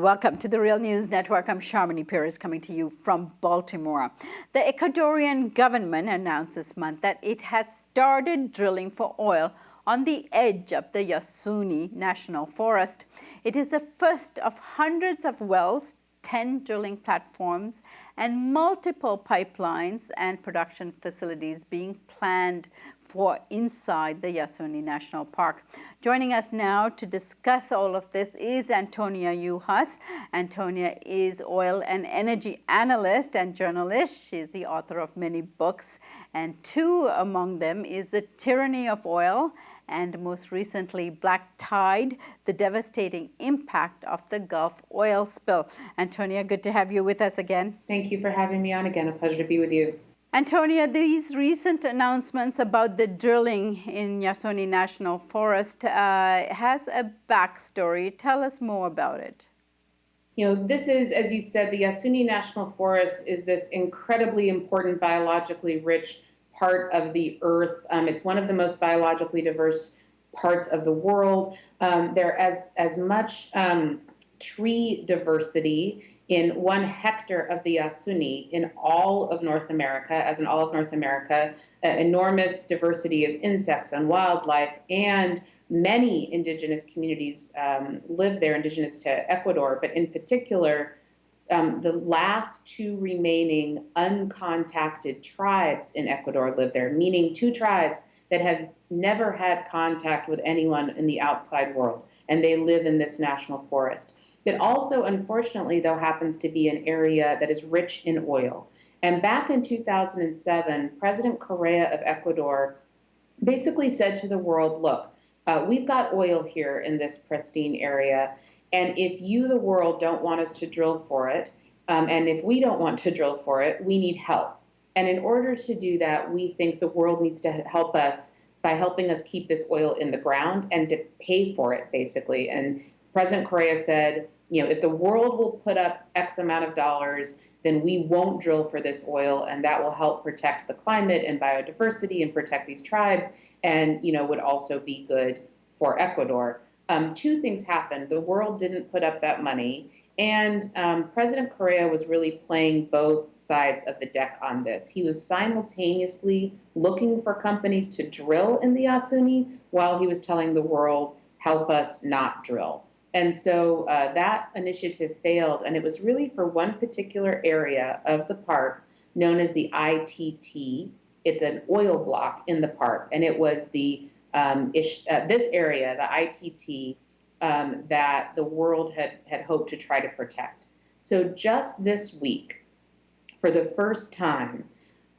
Welcome to the Real News Network. I'm Sharmini Perez coming to you from Baltimore. The Ecuadorian government announced this month that it has started drilling for oil on the edge of the Yasuni National Forest. It is the first of hundreds of wells, 10 drilling platforms, and multiple pipelines and production facilities being planned for inside the Yasuni National Park. Joining us now to discuss all of this is Antonia Juhasz. Antonia is oil and energy analyst and journalist. She's the author of many books, and two among them is The Tyranny of Oil and most recently Black Tide, the devastating impact of the Gulf oil spill. Antonia, good to have you with us again. Thank you for having me on again. A pleasure to be with you. Antonia, these recent announcements about the drilling in Yasuni National Forest has a backstory. Tell us more about it. You know, this is, as you said, the Yasuni National Forest is this incredibly important biologically rich part of the earth. It's one of the most biologically diverse parts of the world. There as much tree diversity in 1 hectare of the Yasuni in all of North America, as in all of North America, enormous diversity of insects and wildlife, and many indigenous communities live there, indigenous to Ecuador, but in particular, the last 2 remaining uncontacted tribes in Ecuador live there, meaning 2 tribes that have never had contact with anyone in the outside world, and they live in this national forest. It also, unfortunately, though, happens to be an area that is rich in oil. And back in 2007, President Correa of Ecuador basically said to the world, look, we've got oil here in this pristine area, and if you, the world, don't want us to drill for it, and if we don't want to drill for it, we need help. And in order to do that, we think the world needs to help us by helping us keep this oil in the ground and to pay for it, basically. And President Correa said, you know, if the world will put up X amount of dollars, then we won't drill for this oil, and that will help protect the climate and biodiversity and protect these tribes, and, you know, would also be good for Ecuador. 2 things happened. The world didn't put up that money, and President Correa was really playing both sides of the deck on this. He was simultaneously looking for companies to drill in the Yasuni while he was telling the world, help us not drill. And so that initiative failed, and it was really for one particular area of the park known as the ITT. It's an oil block in the park, and it was the this area, the ITT, that the world had hoped to try to protect. So just this week, for the first time,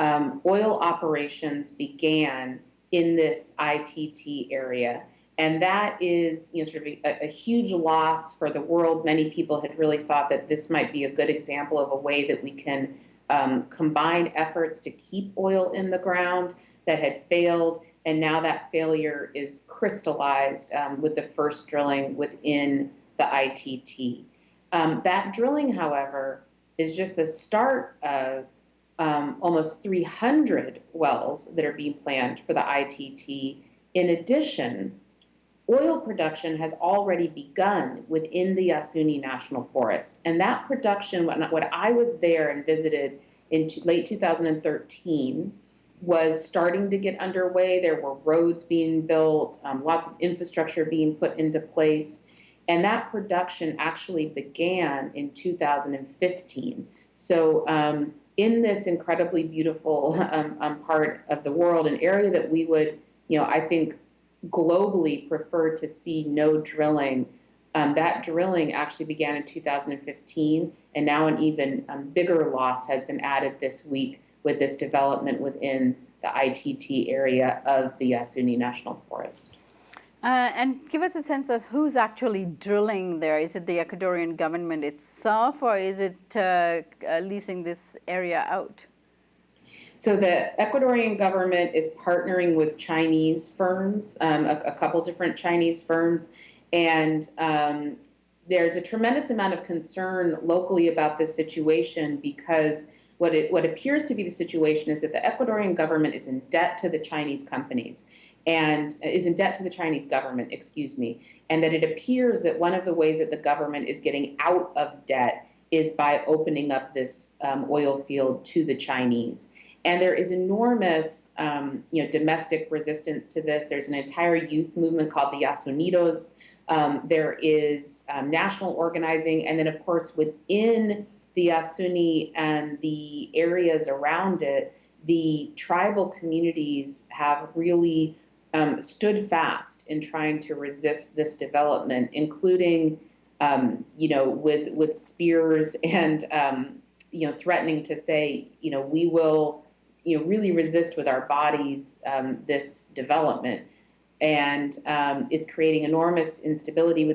oil operations began in this ITT area. And that is, you know, sort of a huge loss for the world. Many people had really thought that this might be a good example of a way that we can combine efforts to keep oil in the ground that had failed. And now that failure is crystallized with the first drilling within the ITT. That drilling, however, is just the start of almost 300 wells that are being planned for the ITT. In addition, oil production has already begun within the Yasuni National Forest. And that production, when I was there and visited in late 2013, was starting to get underway. There were roads being built, lots of infrastructure being put into place. And that production actually began in 2015. So in this incredibly beautiful part of the world, an area that we would, you know, I think, globally prefer to see no drilling. That drilling actually began in 2015, and now an even bigger loss has been added this week with this development within the ITT area of the Yasuni National Forest. And give us a sense of who's actually drilling there. Is it the Ecuadorian government itself, or is it leasing this area out? So the Ecuadorian government is partnering with Chinese firms, a couple different Chinese firms, and there's a tremendous amount of concern locally about this situation because what appears to be the situation is that the Ecuadorian government is in debt to the Chinese companies. and is in debt to the Chinese government, excuse me, and that it appears that one of the ways that the government is getting out of debt is by opening up this oil field to the Chinese. And there is enormous, domestic resistance to this. There's an entire youth movement called the Yasunidos. There is national organizing, and then of course within the Yasuni and the areas around it, the tribal communities have really stood fast in trying to resist this development, including, with spears and, threatening to say, we will, really resist with our bodies this development. And it's creating enormous instability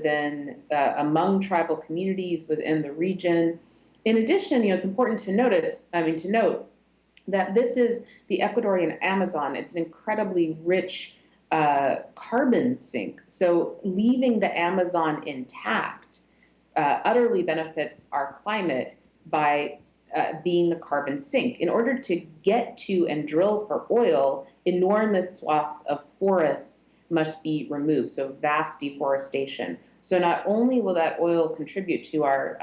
among tribal communities within the region. In addition, it's important to note that this is the Ecuadorian Amazon. It's an incredibly rich carbon sink. So leaving the Amazon intact utterly benefits our climate by being a carbon sink. In order to get to and drill for oil, enormous swaths of forests must be removed, so vast deforestation. So not only will that oil contribute to our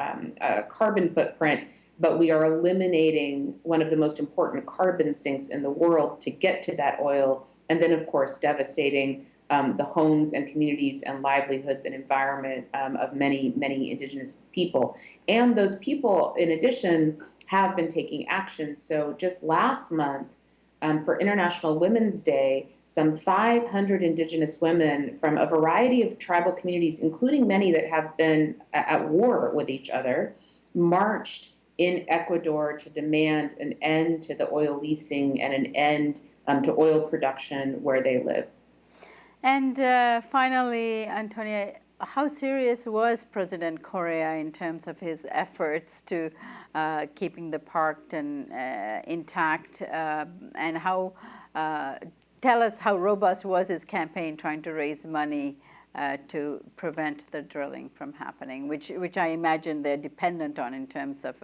carbon footprint, but we are eliminating one of the most important carbon sinks in the world to get to that oil, and then, of course, devastating the homes and communities and livelihoods and environment of many, many indigenous people. And those people, in addition, have been taking action. So just last month, for International Women's Day, some 500 indigenous women from a variety of tribal communities, including many that have been at war with each other, marched in Ecuador to demand an end to the oil leasing and an end to oil production where they live. And finally, Antonia, how serious was President Correa in terms of his efforts to keeping the park intact, and how? Tell us how robust was his campaign trying to raise money to prevent the drilling from happening, which I imagine they're dependent on in terms of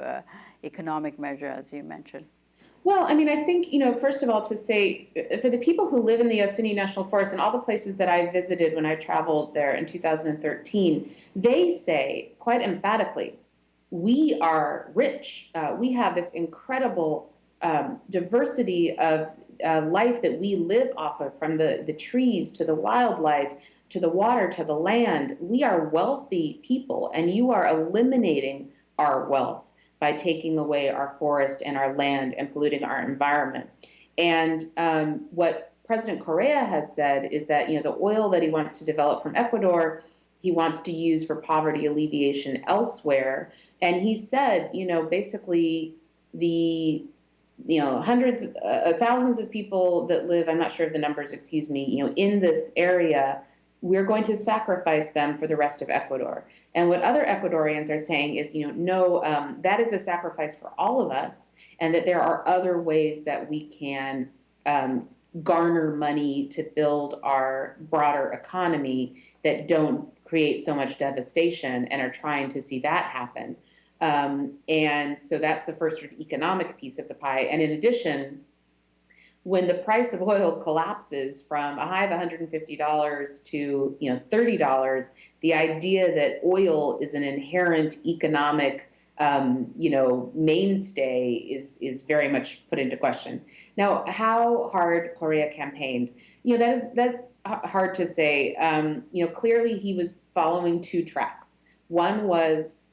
economic measure, as you mentioned. Well, I think, first of all, to say, for the people who live in the Yasuni National Forest and all the places that I visited when I traveled there in 2013, they say quite emphatically, we are rich. We have this incredible diversity of life that we live off of, from the trees to the wildlife, to the water, to the land. We are wealthy people, and you are eliminating our wealth by taking away our forest and our land and polluting our environment. And what President Correa has said is that, the oil that he wants to develop from Ecuador, he wants to use for poverty alleviation elsewhere. And he said, basically the hundreds, thousands of people that live, I'm not sure of the numbers, excuse me, in this area, we're going to sacrifice them for the rest of Ecuador. And what other Ecuadorians are saying is, no, that is a sacrifice for all of us, and that there are other ways that we can garner money to build our broader economy that don't create so much devastation, and are trying to see that happen. And so that's the first sort of economic piece of the pie. And in addition, when the price of oil collapses from a high of $150 to $30, the idea that oil is an inherent economic mainstay is very much put into question. Now, how hard Correa campaigned, that's hard to say. Clearly he was following two tracks. One was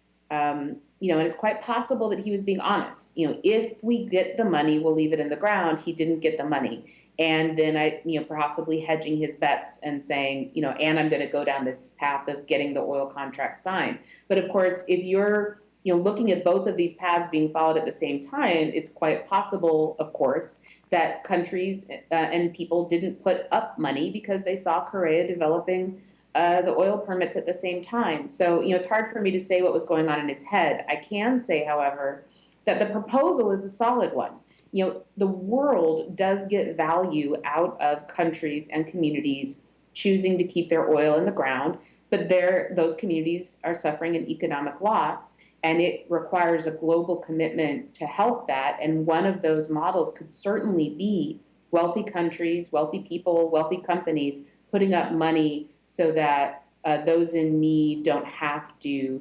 and it's quite possible that he was being honest. If we get the money, we'll leave it in the ground. He didn't get the money. And then possibly hedging his bets and saying, and I'm going to go down this path of getting the oil contract signed. But of course, if you're, looking at both of these paths being followed at the same time, it's quite possible, of course, that countries and people didn't put up money because they saw Correa developing the oil permits at the same time. So, it's hard for me to say what was going on in his head. I can say, however, that the proposal is a solid one. The world does get value out of countries and communities choosing to keep their oil in the ground, but those communities are suffering an economic loss, and it requires a global commitment to help that. And one of those models could certainly be wealthy countries, wealthy people, wealthy companies putting up money so that those in need don't have to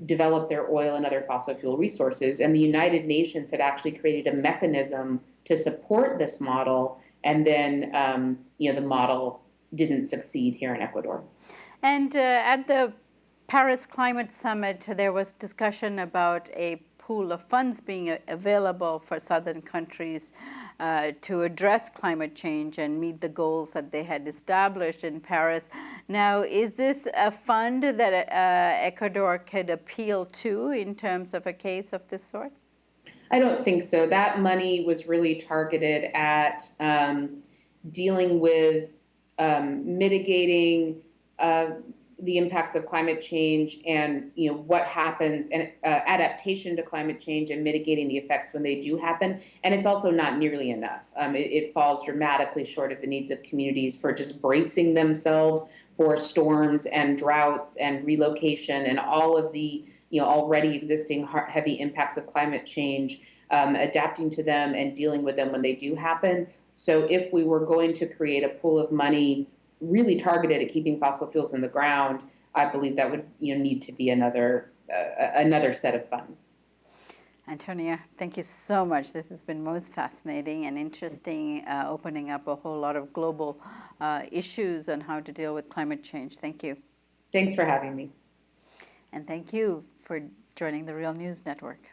develop their oil and other fossil fuel resources. And the United Nations had actually created a mechanism to support this model, and then the model didn't succeed here in Ecuador. And at the Paris Climate Summit, there was discussion about a pool of funds being available for southern countries to address climate change and meet the goals that they had established in Paris. Now, is this a fund that Ecuador could appeal to in terms of a case of this sort? I don't think so. That money was really targeted at dealing with mitigating the impacts of climate change, and what happens, and adaptation to climate change and mitigating the effects when they do happen. And it's also not nearly enough. It falls dramatically short of the needs of communities for just bracing themselves for storms and droughts and relocation and all of the already existing heavy impacts of climate change, adapting to them and dealing with them when they do happen. So if we were going to create a pool of money really targeted at keeping fossil fuels in the ground, I believe that would need to be another set of funds. Antonia, thank you so much. This has been most fascinating and interesting, opening up a whole lot of global issues on how to deal with climate change. Thank you. Thanks for having me. And thank you for joining the Real News Network.